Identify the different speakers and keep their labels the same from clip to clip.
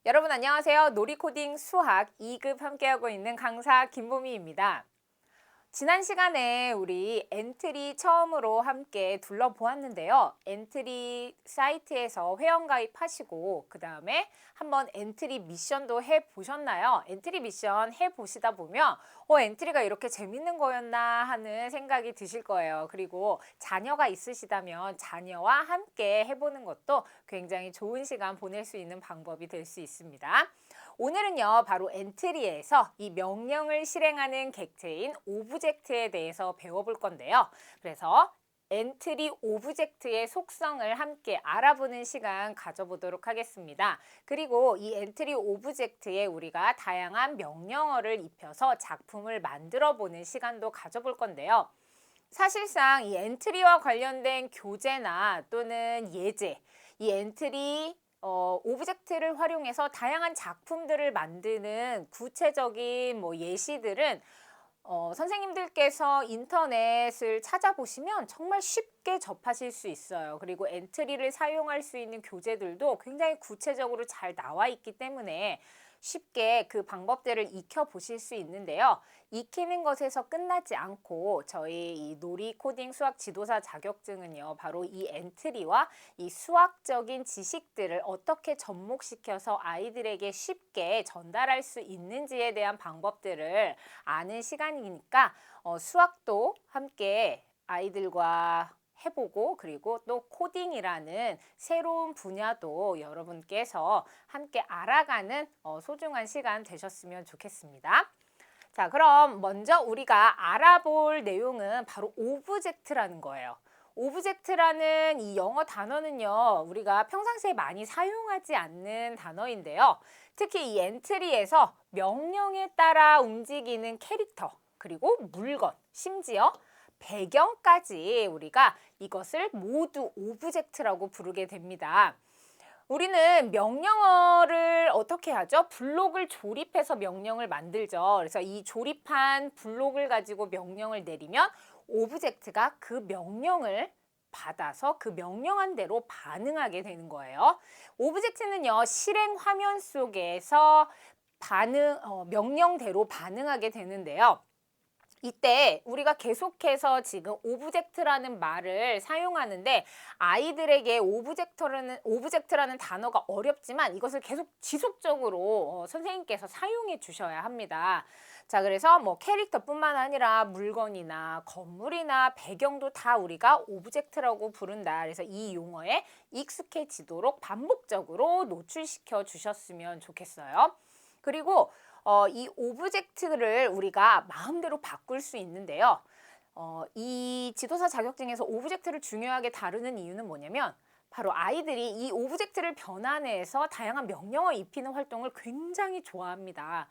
Speaker 1: 여러분 안녕하세요. 놀이코딩 수학 2급 함께하고 있는 강사 김보미입니다. 지난 시간에 우리 엔트리 처음으로 함께 둘러보았는데요. 엔트리 사이트에서 회원가입하시고 그 다음에 한번 엔트리 미션도 해보셨나요? 엔트리 미션 해보시다 보면 엔트리가 이렇게 재밌는 거였나 하는 생각이 드실 거예요. 그리고 자녀가 있으시다면 자녀와 함께 해보는 것도 굉장히 좋은 시간 보낼 수 있는 방법이 될 수 있습니다. 오늘은요, 바로 엔트리에서 이 명령을 실행하는 객체인 오브젝트에 대해서 배워볼 건데요. 그래서 엔트리 오브젝트의 속성을 함께 알아보는 시간 가져보도록 하겠습니다. 그리고 이 엔트리 오브젝트에 우리가 다양한 명령어를 입혀서 작품을 만들어 보는 시간도 가져볼 건데요. 사실상 이 엔트리와 관련된 교재나 또는 예제, 이 엔트리 오브젝트를 활용해서 다양한 작품들을 만드는 구체적인 예시들은 선생님들께서 인터넷을 찾아보시면 정말 쉽게 접하실 수 있어요. 그리고 엔트리를 사용할 수 있는 교재들도 굉장히 구체적으로 잘 나와 있기 때문에 쉽게 그 방법들을 익혀보실 수 있는데요. 익히는 것에서 끝나지 않고 저희 이 놀이 코딩 수학 지도사 자격증은요, 바로 이 엔트리와 이 수학적인 지식들을 어떻게 접목시켜서 아이들에게 쉽게 전달할 수 있는지에 대한 방법들을 아는 시간이니까 수학도 함께 아이들과 해보고 그리고 또 코딩이라는 새로운 분야도 여러분께서 함께 알아가는 소중한 시간 되셨으면 좋겠습니다. 자, 그럼 먼저 우리가 알아볼 내용은 바로 오브젝트라는 거예요. 오브젝트라는 이 영어 단어는요, 우리가 평상시에 많이 사용하지 않는 단어인데요. 특히 이 엔트리에서 명령에 따라 움직이는 캐릭터, 그리고 물건, 심지어 배경까지 우리가 이것을 모두 오브젝트라고 부르게 됩니다. 우리는 명령어를 어떻게 하죠? 블록을 조립해서 명령을 만들죠. 그래서 이 조립한 블록을 가지고 명령을 내리면 오브젝트가 그 명령을 받아서 그 명령한 대로 반응하게 되는 거예요. 오브젝트는요, 실행 화면 속에서 명령대로 반응하게 되는데요. 이때 우리가 계속해서 지금 오브젝트라는 말을 사용하는데 아이들에게 오브젝트라는 단어가 어렵지만 이것을 계속 지속적으로 선생님께서 사용해 주셔야 합니다. 자, 그래서 캐릭터뿐만 아니라 물건이나 건물이나 배경도 다 우리가 오브젝트라고 부른다. 그래서 이 용어에 익숙해지도록 반복적으로 노출시켜 주셨으면 좋겠어요. 그리고 이 오브젝트를 우리가 마음대로 바꿀 수 있는데요. 이 지도사 자격증에서 오브젝트를 중요하게 다루는 이유는 뭐냐면 바로 아이들이 이 오브젝트를 변환해서 다양한 명령어 입히는 활동을 굉장히 좋아합니다.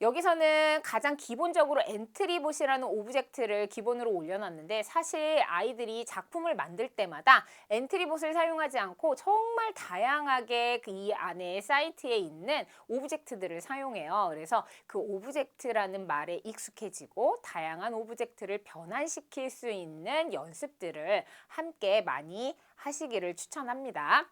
Speaker 1: 여기서는 가장 기본적으로 엔트리봇이라는 오브젝트를 기본으로 올려놨는데 사실 아이들이 작품을 만들 때마다 엔트리봇을 사용하지 않고 정말 다양하게 이 안에 사이트에 있는 오브젝트들을 사용해요. 그래서 그 오브젝트라는 말에 익숙해지고 다양한 오브젝트를 변환시킬 수 있는 연습들을 함께 많이 하시기를 추천합니다.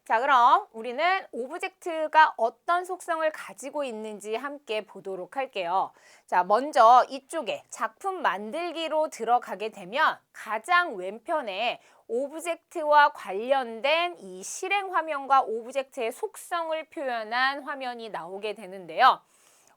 Speaker 1: 자, 그럼 우리는 오브젝트가 어떤 속성을 가지고 있는지 함께 보도록 할게요. 자, 먼저 이쪽에 작품 만들기로 들어가게 되면 가장 왼편에 오브젝트와 관련된 이 실행 화면과 오브젝트의 속성을 표현한 화면이 나오게 되는데요.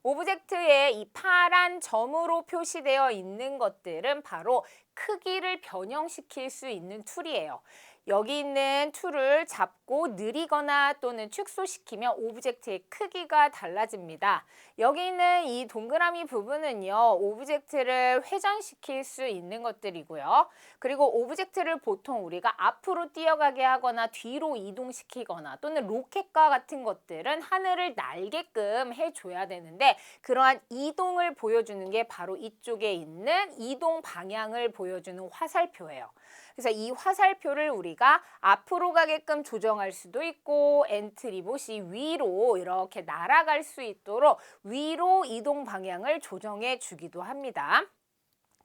Speaker 1: 오브젝트에 이 파란 점으로 표시되어 있는 것들은 바로 크기를 변형시킬 수 있는 툴이에요. 여기 있는 툴을 잡고 느리거나 또는 축소시키면 오브젝트의 크기가 달라집니다. 여기 있는 이 동그라미 부분은요, 오브젝트를 회전시킬 수 있는 것들이고요. 그리고 오브젝트를 보통 우리가 앞으로 뛰어가게 하거나 뒤로 이동시키거나 또는 로켓과 같은 것들은 하늘을 날게끔 해줘야 되는데 그러한 이동을 보여주는 게 바로 이쪽에 있는 이동 방향을 보여주는 화살표예요. 그래서 이 화살표를 우리가 앞으로 가게끔 조정할 수도 있고 엔트리봇이 위로 이렇게 날아갈 수 있도록 위로 이동 방향을 조정해 주기도 합니다.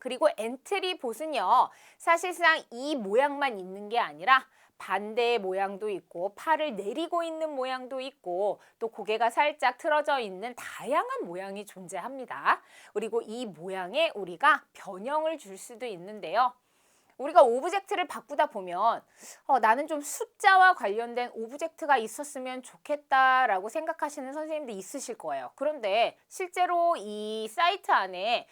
Speaker 1: 그리고 엔트리봇은요, 사실상 이 모양만 있는 게 아니라 반대의 모양도 있고 팔을 내리고 있는 모양도 있고 또 고개가 살짝 틀어져 있는 다양한 모양이 존재합니다. 그리고 이 모양에 우리가 변형을 줄 수도 있는데요. 우리가 오브젝트를 바꾸다 보면 나는 좀 숫자와 관련된 오브젝트가 있었으면 좋겠다라고 생각하시는 선생님도 있으실 거예요. 그런데 실제로 이 사이트 안에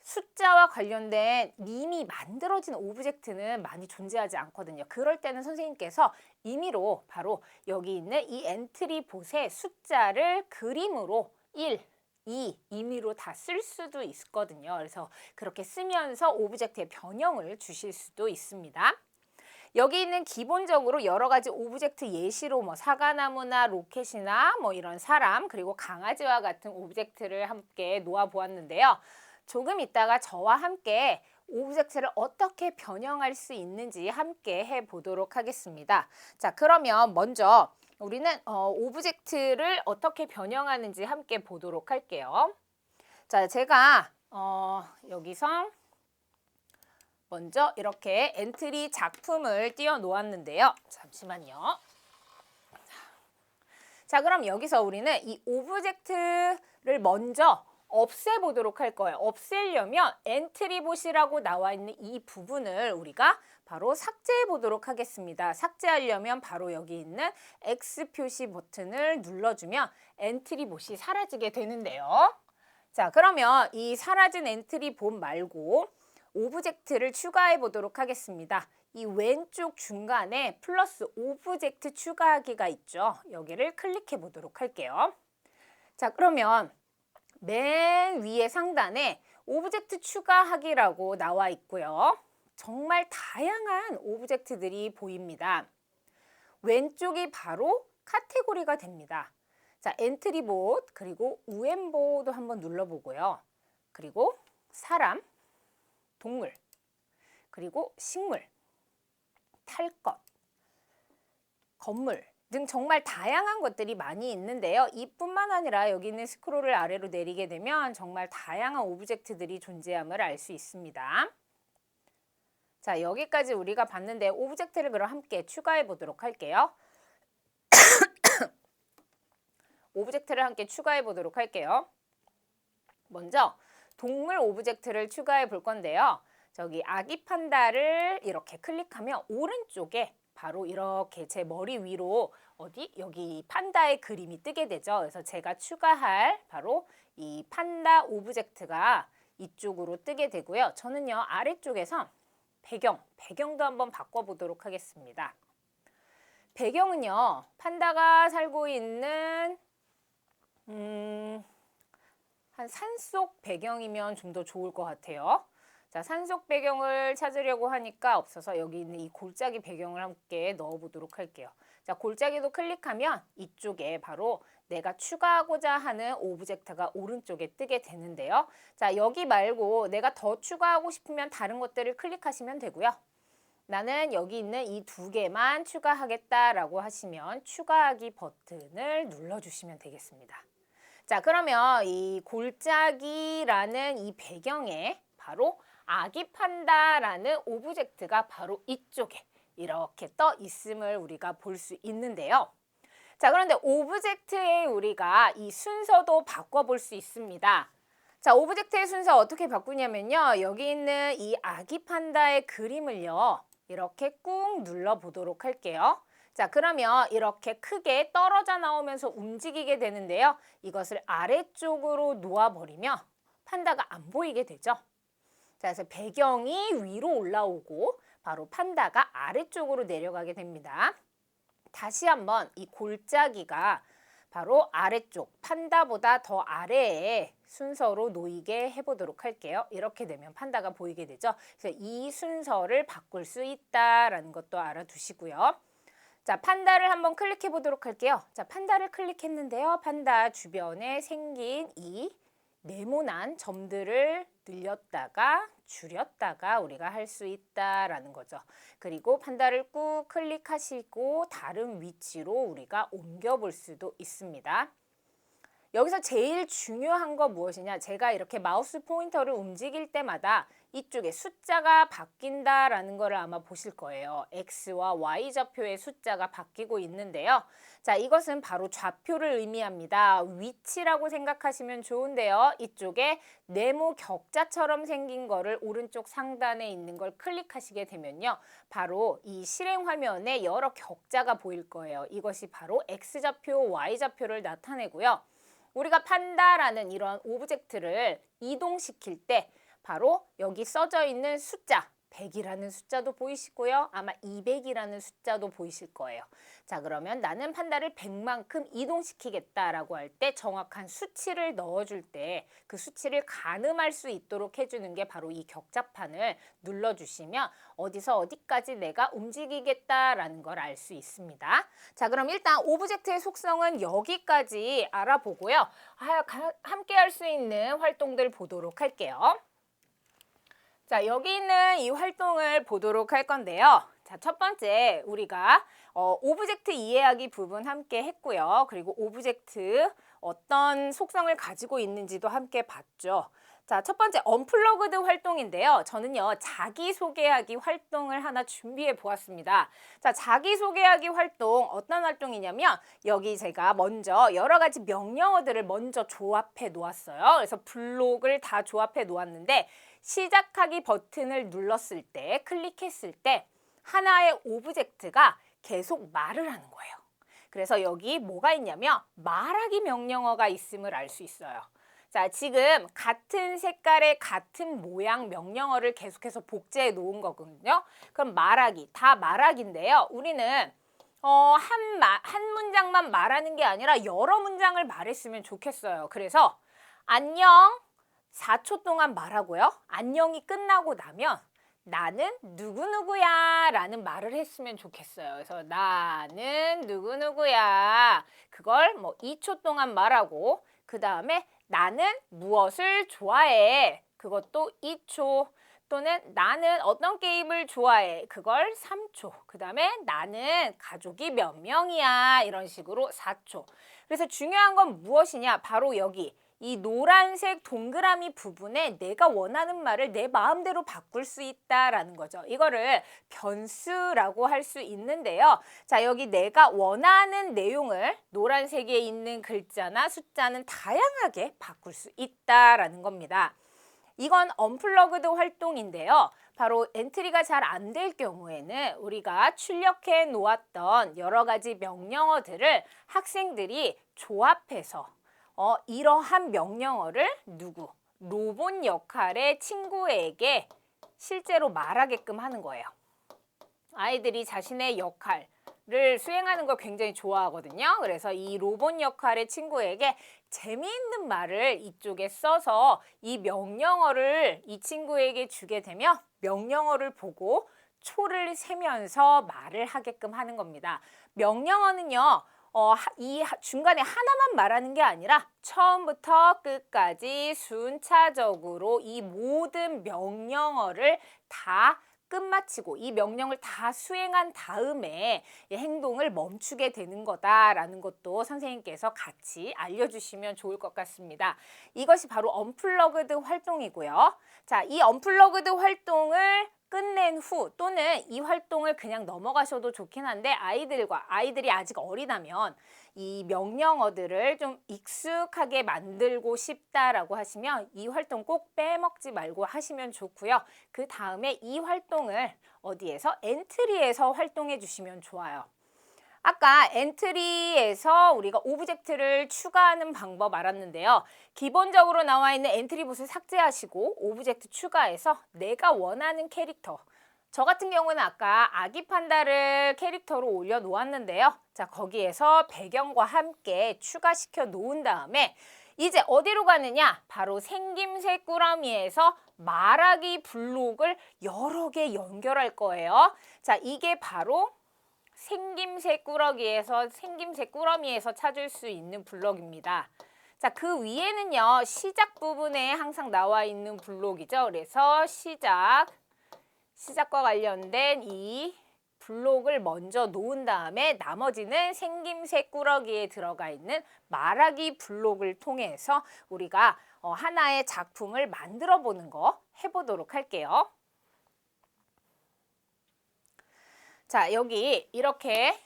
Speaker 1: 숫자와 관련된 이미 만들어진 오브젝트는 많이 존재하지 않거든요. 그럴 때는 선생님께서 임의로 바로 여기 있는 이 엔트리 봇의 숫자를 그림으로 1, 2 임의로 다 쓸 수도 있거든요. 그래서 그렇게 쓰면서 오브젝트의 변형을 주실 수도 있습니다. 여기 있는 기본적으로 여러 가지 오브젝트 예시로 뭐 사과나무나 로켓이나 뭐 이런 사람 그리고 강아지와 같은 오브젝트를 함께 놓아 보았는데요. 조금 있다가 저와 함께 오브젝트를 어떻게 변형할 수 있는지 함께 해보도록 하겠습니다. 자, 그러면 먼저 우리는 오브젝트를 어떻게 변형하는지 함께 보도록 할게요. 자, 제가 여기서 먼저 이렇게 엔트리 작품을 띄워 놓았는데요. 잠시만요. 자, 그럼 여기서 우리는 이 오브젝트를 먼저 없애보도록 할 거예요. 없애려면 엔트리봇이라고 나와 있는 이 부분을 우리가 바로 삭제해 보도록 하겠습니다. 삭제하려면 바로 여기 있는 X 표시 버튼을 눌러주면 엔트리봇이 사라지게 되는데요. 자, 그러면 이 사라진 엔트리봇 말고 오브젝트를 추가해 보도록 하겠습니다. 이 왼쪽 중간에 플러스 오브젝트 추가하기가 있죠. 여기를 클릭해 보도록 할게요. 자, 그러면 맨 위에 상단에 오브젝트 추가하기라고 나와 있고요. 정말 다양한 오브젝트들이 보입니다. 왼쪽이 바로 카테고리가 됩니다. 자, 엔트리봇 그리고 우엠보도 한번 눌러보고요. 그리고 사람, 동물, 그리고 식물, 탈 것, 건물 등 정말 다양한 것들이 많이 있는데요. 이뿐만 아니라 여기 있는 스크롤을 아래로 내리게 되면 정말 다양한 오브젝트들이 존재함을 알 수 있습니다. 자, 여기까지 우리가 봤는데 오브젝트를 그럼 함께 추가해 보도록 할게요. 오브젝트를 함께 추가해 보도록 할게요. 먼저 동물 오브젝트를 추가해 볼 건데요. 저기 아기 판다를 이렇게 클릭하면 오른쪽에 바로 이렇게 제 머리 위로 여기 판다의 그림이 뜨게 되죠. 그래서 제가 추가할 바로 이 판다 오브젝트가 이쪽으로 뜨게 되고요. 저는요 아래쪽에서 배경도 한번 바꿔보도록 하겠습니다. 배경은요 판다가 살고 있는 한 산속 배경이면 좀 더 좋을 것 같아요. 자, 산속 배경을 찾으려고 하니까 없어서 여기 있는 이 골짜기 배경을 함께 넣어보도록 할게요. 자, 골짜기도 클릭하면 이쪽에 바로 내가 추가하고자 하는 오브젝트가 오른쪽에 뜨게 되는데요. 자, 여기 말고 내가 더 추가하고 싶으면 다른 것들을 클릭하시면 되고요. 나는 여기 있는 이 두 개만 추가하겠다라고 하시면 추가하기 버튼을 눌러주시면 되겠습니다. 자, 그러면 이 골짜기라는 이 배경에 바로 아기 판다라는 오브젝트가 바로 이쪽에 이렇게 떠 있음을 우리가 볼 수 있는데요. 자, 그런데 오브젝트에 우리가 이 순서도 바꿔볼 수 있습니다. 자, 오브젝트의 순서 어떻게 바꾸냐면요. 여기 있는 이 아기 판다의 그림을요. 이렇게 꾹 눌러보도록 할게요. 자, 그러면 이렇게 크게 떨어져 나오면서 움직이게 되는데요. 이것을 아래쪽으로 놓아버리면 판다가 안 보이게 되죠. 자, 그래서 배경이 위로 올라오고 바로 판다가 아래쪽으로 내려가게 됩니다. 다시 한번 이 골짜기가 바로 아래쪽, 판다보다 더 아래에 순서로 놓이게 해보도록 할게요. 이렇게 되면 판다가 보이게 되죠. 그래서 이 순서를 바꿀 수 있다라는 것도 알아두시고요. 자, 판다를 한번 클릭해 보도록 할게요. 자, 판다를 클릭했는데요. 판다 주변에 생긴 이 네모난 점들을 늘렸다가 줄였다가 우리가 할 수 있다라는 거죠. 그리고 판다를 꾹 클릭하시고 다른 위치로 우리가 옮겨 볼 수도 있습니다. 여기서 제일 중요한 거 무엇이냐? 제가 이렇게 마우스 포인터를 움직일 때마다 이쪽에 숫자가 바뀐다라는 거를 아마 보실 거예요. X와 Y 좌표의 숫자가 바뀌고 있는데요. 자, 이것은 바로 좌표를 의미합니다. 위치라고 생각하시면 좋은데요. 이쪽에 네모 격자처럼 생긴 거를 오른쪽 상단에 있는 걸 클릭하시게 되면요. 바로 이 실행 화면에 여러 격자가 보일 거예요. 이것이 바로 X좌표, Y좌표를 나타내고요. 우리가 판다라는 이런 오브젝트를 이동시킬 때 바로 여기 써져 있는 숫자 100이라는 숫자도 보이시고요. 아마 200이라는 숫자도 보이실 거예요. 자, 그러면 나는 판다를 100만큼 이동시키겠다라고 할 때 정확한 수치를 넣어줄 때 그 수치를 가늠할 수 있도록 해주는 게 바로 이 격자판을 눌러주시면 어디서 어디까지 내가 움직이겠다라는 걸 알 수 있습니다. 자, 그럼 일단 오브젝트의 속성은 여기까지 알아보고요. 함께 할 수 있는 활동들 보도록 할게요. 자, 여기 있는 이 활동을 보도록 할 건데요. 자, 첫 번째 우리가 오브젝트 이해하기 부분 함께 했고요. 그리고 오브젝트 어떤 속성을 가지고 있는지도 함께 봤죠. 자, 첫 번째 언플러그드 활동인데요. 저는요, 자기소개하기 활동을 하나 준비해 보았습니다. 자, 자기소개하기 활동 어떤 활동이냐면 여기 제가 먼저 여러 가지 명령어들을 먼저 조합해 놓았어요. 그래서 블록을 다 조합해 놓았는데 시작하기 버튼을 눌렀을 때, 클릭했을 때 하나의 오브젝트가 계속 말을 하는 거예요. 그래서 여기 뭐가 있냐면 말하기 명령어가 있음을 알 수 있어요. 자, 지금 같은 색깔의 같은 모양 명령어를 계속해서 복제해 놓은 거거든요. 그럼 말하기, 다 말하기인데요. 우리는 한 문장만 말하는 게 아니라 여러 문장을 말했으면 좋겠어요. 그래서 안녕 4초 동안 말하고요. 안녕이 끝나고 나면 나는 누구누구야 라는 말을 했으면 좋겠어요. 그래서 나는 누구누구야. 그걸 뭐 2초 동안 말하고 그 다음에 나는 무엇을 좋아해. 그것도 2초. 또는 나는 어떤 게임을 좋아해. 그걸 3초. 그 다음에 나는 가족이 몇 명이야. 이런 식으로 4초. 그래서 중요한 건 무엇이냐. 바로 여기. 이 노란색 동그라미 부분에 내가 원하는 말을 내 마음대로 바꿀 수 있다라는 거죠. 이거를 변수라고 할 수 있는데요. 자, 여기 내가 원하는 내용을 노란색에 있는 글자나 숫자는 다양하게 바꿀 수 있다라는 겁니다. 이건 언플러그드 활동인데요. 바로 엔트리가 잘 안 될 경우에는 우리가 출력해 놓았던 여러 가지 명령어들을 학생들이 조합해서 이러한 명령어를 로봇 역할의 친구에게 실제로 말하게끔 하는 거예요. 아이들이 자신의 역할을 수행하는 걸 굉장히 좋아하거든요. 그래서 이 로봇 역할의 친구에게 재미있는 말을 이쪽에 써서 이 명령어를 이 친구에게 주게 되면 명령어를 보고 초를 세면서 말을 하게끔 하는 겁니다. 명령어는요. 이 중간에 하나만 말하는 게 아니라 처음부터 끝까지 순차적으로 이 모든 명령어를 다 끝마치고 이 명령을 다 수행한 다음에 이 행동을 멈추게 되는 거다라는 것도 선생님께서 같이 알려주시면 좋을 것 같습니다. 이것이 바로 언플러그드 활동이고요. 자, 이 언플러그드 활동을 끝낸 후 또는 이 활동을 그냥 넘어가셔도 좋긴 한데 아이들이 아직 어리다면 이 명령어들을 좀 익숙하게 만들고 싶다라고 하시면 이 활동 꼭 빼먹지 말고 하시면 좋고요. 그 다음에 이 활동을 어디에서? 엔트리에서 활동해 주시면 좋아요. 아까 엔트리에서 우리가 오브젝트를 추가하는 방법 알았는데요. 기본적으로 나와 있는 엔트리봇을 삭제하시고 오브젝트 추가해서 내가 원하는 캐릭터. 저 같은 경우는 아까 아기 판다를 캐릭터로 올려 놓았는데요. 자, 거기에서 배경과 함께 추가시켜 놓은 다음에 이제 어디로 가느냐? 바로 생김새 꾸러미에서 말하기 블록을 여러 개 연결할 거예요. 자, 이게 바로 생김새 꾸러미에서 찾을 수 있는 블록입니다. 자, 그 위에는요, 시작 부분에 항상 나와 있는 블록이죠. 그래서 시작과 관련된 이 블록을 먼저 놓은 다음에 나머지는 생김새 꾸러기에 들어가 있는 말하기 블록을 통해서 우리가 하나의 작품을 만들어 보는 거 해보도록 할게요. 자, 여기 이렇게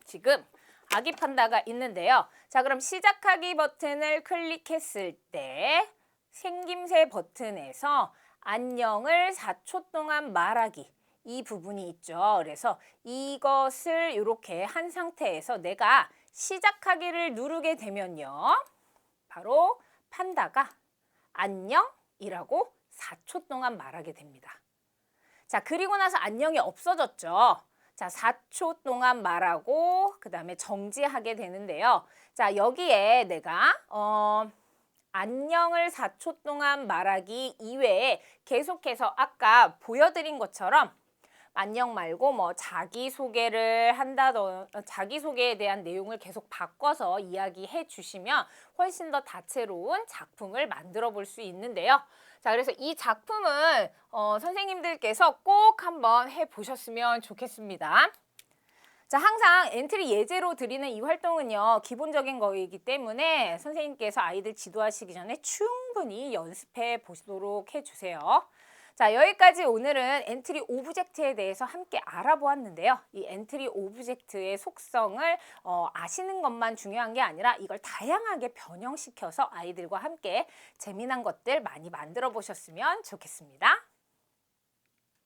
Speaker 1: 지금 아기 판다가 있는데요. 자, 그럼 시작하기 버튼을 클릭했을 때 생김새 버튼에서 안녕을 4초 동안 말하기 이 부분이 있죠. 그래서 이것을 이렇게 한 상태에서 내가 시작하기를 누르게 되면요. 바로 판다가 안녕이라고 4초 동안 말하게 됩니다. 자, 그리고 나서 안녕이 없어졌죠. 자, 4초 동안 말하고 그 다음에 정지하게 되는데요. 자, 여기에 내가 안녕을 4초 동안 말하기 이외에 계속해서 아까 보여드린 것처럼 안녕 말고 뭐 자기소개를 자기소개에 대한 내용을 계속 바꿔서 이야기해 주시면 훨씬 더 다채로운 작품을 만들어 볼 수 있는데요. 자, 그래서 이 작품은 선생님들께서 꼭 한번 해보셨으면 좋겠습니다. 자, 항상 엔트리 예제로 드리는 이 활동은요, 기본적인 거이기 때문에 선생님께서 아이들 지도하시기 전에 충분히 연습해 보도록 해주세요. 자, 여기까지 오늘은 엔트리 오브젝트에 대해서 함께 알아보았는데요. 이 엔트리 오브젝트의 속성을 아시는 것만 중요한 게 아니라 이걸 다양하게 변형시켜서 아이들과 함께 재미난 것들 많이 만들어 보셨으면 좋겠습니다.